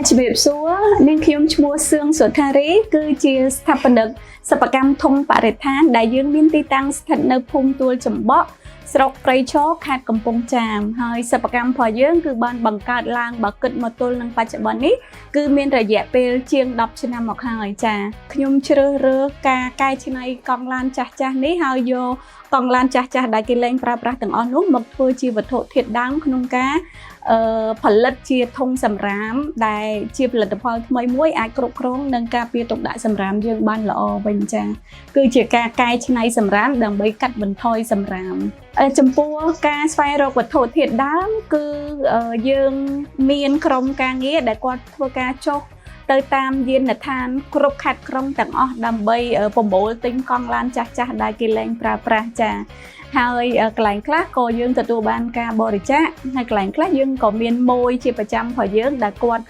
ជំរាបសួរនាងខ្ញុំឈ្មោះសឿងសុថារីគឺជាស្ថាបនិកសិប្បកម្មធំបរិស្ថានដែលយើងមានទីតាំងស្ថិតនៅភូមិទួលចំបក់ស្រុកព្រៃឈរខេត្តកំពង់ចាមហើយសិប្បកម្មរបស់យើងគឺបានបង្កើតឡើងបើគិតមកទល់នឹងបច្ចុប្បន្ននេះគឺមានរយៈពេលជាង10ឆ្នាំមកហើយចាខ្ញុំជ្រើសរើសការកែច្នៃកង់ឡានចាស់ៗនេះហើយយកកង់ឡានចាស់ៗដែលគេលែងប្រើប្រាស់ទាំងអស់នោះមកធ្វើជាវត្ថុធាតុដើមក្នុងការផលិតជាធុងសម្រាមដែលជាផលិតផលថ្មីមួយអាចគ្រប់គ្រងនឹងការពារទុកដាក់សម្រាមយើងបានល្អវិញចាគឺជាការកែច្នៃសម្រាមដើម្បីកាត់បន្ថយសម្រាមចំពោះការស្វែងរកវត្ថុធាតុដើមគឺយើងមានក្រុមការងារដែលគាត់ធ្វើការចុះទៅតាមយានដ្ឋានគ្រប់ខេត្តក្រុងទាំងអស់ដើម្បីប្រមូលទិញកង់ឡានចាស់ៗដែលគេលែងប្រើប្រាស់ចាហើយកន្លែងខ្លះក៏យើងទទួលបានការបរិច្ចាគហើយកន្លែងខ្លះយើងក៏មានម៉ួយជាប្រចាំរបស់យើងដែលគាត់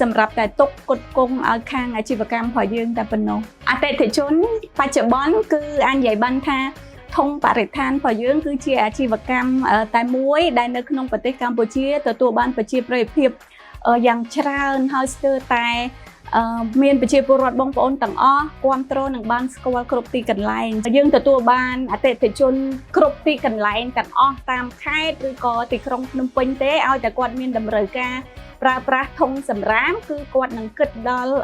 សម្រាប់តែទុកគុតគង់ឲ្យខាងអាជីវកម្មរបស់យើងតែប៉ុណ្ណោះអតិថិជនបច្ចុប្បន្នគឺអាចនិយាយបានថាធុងបរិស្ថានរបស់យើងគឺជាអាជីវកម្មតែមួយដែលនៅក្នុងប្រទេសកម្ពុជាទទួលបានប្រជាប្រិយភាពយ៉ាងច្រើនហើយស្ទើរតែមានប្រជាពលរដ្ឋបងប្អូនទាំងអស់គ្រប់គ្រងនឹងបានស្គាល់គ្រប់ទីកន្លែងយើងទទួលបានអតិថិជនគ្រប់ទីកន្លែងទាំងអស់តាមខេត្តឬក៏ទីក្រុងភ្នំពេញទេឲ្យតែគាត់មានតម្រូវការប្រើប្រាស់ធុងសម្រាមគឺគាត់នឹងគិតដល់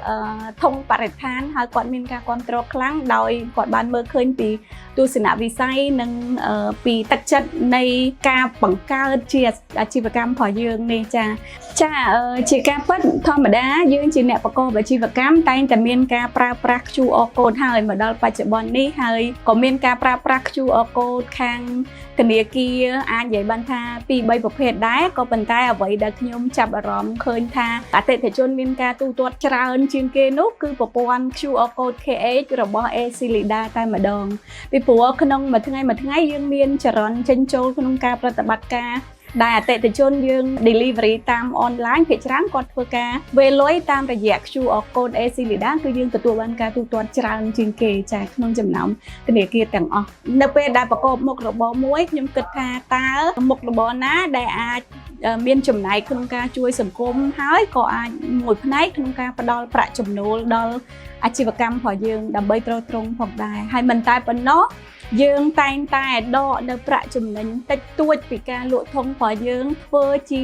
ធុងបរិស្ថានហើយគាត់មានការគ្រប់គ្រងខ្លាំងដោយគាត់បានមើលឃើញពីទស្សនវិស័យនិងពីទឹកចិត្តនៃការបង្កើតជាអាជីវកម្មរបស់យើងនេះចាជាការពិតធម្មតាយើងជាអ្នកប្រកបអាជីវកម្មតែងតែមានការប្រើប្រាស់ QR code ហើយមកដល់បច្ចុប្បន្ននេះហើយក៏មានការប្រើប្រាស់ QR code ខាងធនាគារអាចនិយាយបានថា2-3ប្រភេទដែរក៏ប៉ុន្តែអ្វីដែលខ្ញុំចាប់អារម្មណ៍ឃើញថាអតិថិជនមានការទូទាត់ច្រើនជាងគេនោះគឺប្រព័ន្ធ QR code KH របស់ Acylida តែម្ដងពីព្រោះក្នុងមួយថ្ងៃយើងមានចរន្តចេញចូលក្នុងការប្រតិបត្តិការដែលអតិថិជនយើង delivery តាមអនឡាញភាគច្រើនគាត់ធ្វើការវេលុយតាមរយៈ QR code Acylida គឺយើងទទួលបានការទូទាត់ច្រើនជាងគេចាក្នុងចំណោមធនាគារទាំងអស់នៅពេលដែលប្រកបមុខរបរមួយខ្ញុំគិតថាតើមុខរបរណាដែលអាចមានចំណែកក្នុងការជួយសង្គមហើយក៏អាចមួយផ្នែកក្នុងការផ្ដល់ប្រាក់ចំណូលដល់អាជីវកម្មរបស់យើងដើម្បីទ្រទ្រង់ផងដែរហើយមិនតែប៉ុណ្ណោះយើងតែងតែដកនៅប្រាក់ចំណេញតិចតួចពីការលក់ធុងរបស់យើងធ្វើជា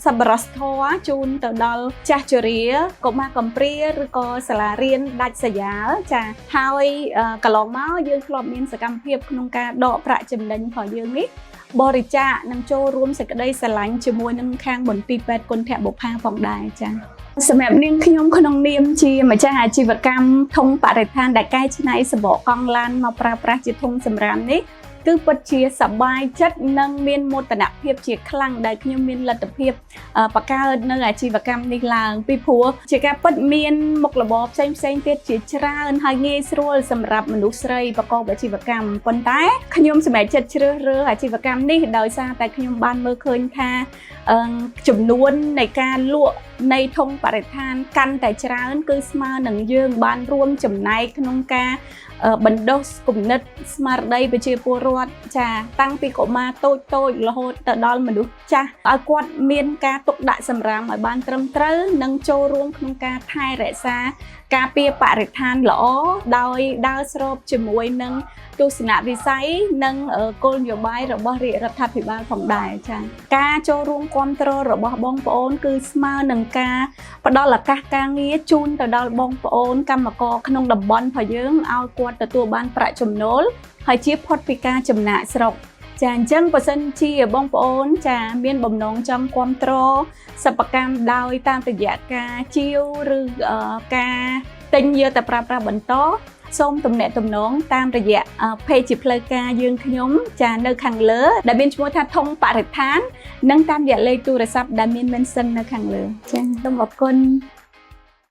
សប្បុរសធម៌ជូនទៅដល់ចាស់ជរាកុមារកំព្រាឬក៏សាលារៀនដាច់ស្រយាលចាហើយកន្លងមកយើងធ្លាប់មានសកម្មភាពក្នុងការដកប្រាក់ចំណេញរបស់យើងនេះបរិច្ចាគនិងចូលរួមសេចក្តីស្រឡាញ់ជាមួយនឹងខាងមន្ទីរពេទ្យគុណធបុប្ផាផងដែរចាសម្រាប់នាងខ្ញុំក្នុងនាមជាម្ចាស់អាជីវកម្មធុងបរិស្ថានដែលកែច្នៃសម្បកកង់ឡានមកប្រើប្រាស់ជាធុងសម្រាមនេះគឺពិតជាសប្បាយចិត្តនិងមានមោទនភាពជាខ្លាំងដែលខ្ញុំមានលទ្ធភាពបង្កើតនៅអាជីវកម្មនេះឡើងពីព្រោះជាការពិតមានមុខរបរផ្សេងទៀតជាច្រើនហើយងាយស្រួលសម្រាប់មនុស្សស្រីប្រកបអាជីវកម្មប៉ុន្តែខ្ញុំសម្រេចចិត្តជ្រើសរើសអាជីវកម្មនេះដោយសារតែខ្ញុំបានមើលឃើញថាចំនួននៃការលក់នៃធុងបរិស្ថានកាន់តែច្រើនគឺស្មើនឹងយើងបានរួមចំណែកក្នុងការបណ្ដុះគំនិតស្មារតីប្រជាពលរដ្ឋចាតាំងពីកុមារតូចរហូតទៅដល់មនុស្សចាស់ឲ្យគាត់មានការទុកដាក់សម្រាមឲ្យបានត្រឹមត្រូវនិងចូលរួមក្នុងការថែរក្សាការពារបរិស្ថានល្អដោយដើរស្របជាមួយនឹងទស្សនវិស័យនិងគោលនយោបាយរបស់រាជរដ្ឋាភិបាលផងដែរចា៎ការចូលរួមគ្រប់គ្រងរបស់បងប្អូនគឺស្មើនឹងការផ្ដល់ឱកាសការងារជូនទៅដល់បងប្អូនកម្មករក្នុងតំបន់របស់យើងឲ្យគាត់ទទួលបានប្រាក់ចំណូលហើយជៀសផុតពីការចំណាកស្រុកចាអញ្ចឹងបើសិនជាបងប្អូនចាមានបំណងចង់គ្រប់គ្រងសិប្បកម្មដោយតាមរយៈការជាវឬការទិញយកទៅប្រើប្រាស់បន្តសូមទំនាក់ទំនងតាមរយៈ page ជាផ្លូវការយើងខ្ញុំចានៅខាងលើដែលមានឈ្មោះថាធុងបរិស្ថាននិងតាមរយៈលេខទូរស័ព្ទដែលមាន mention នៅខាងលើចាសូមអរគុណ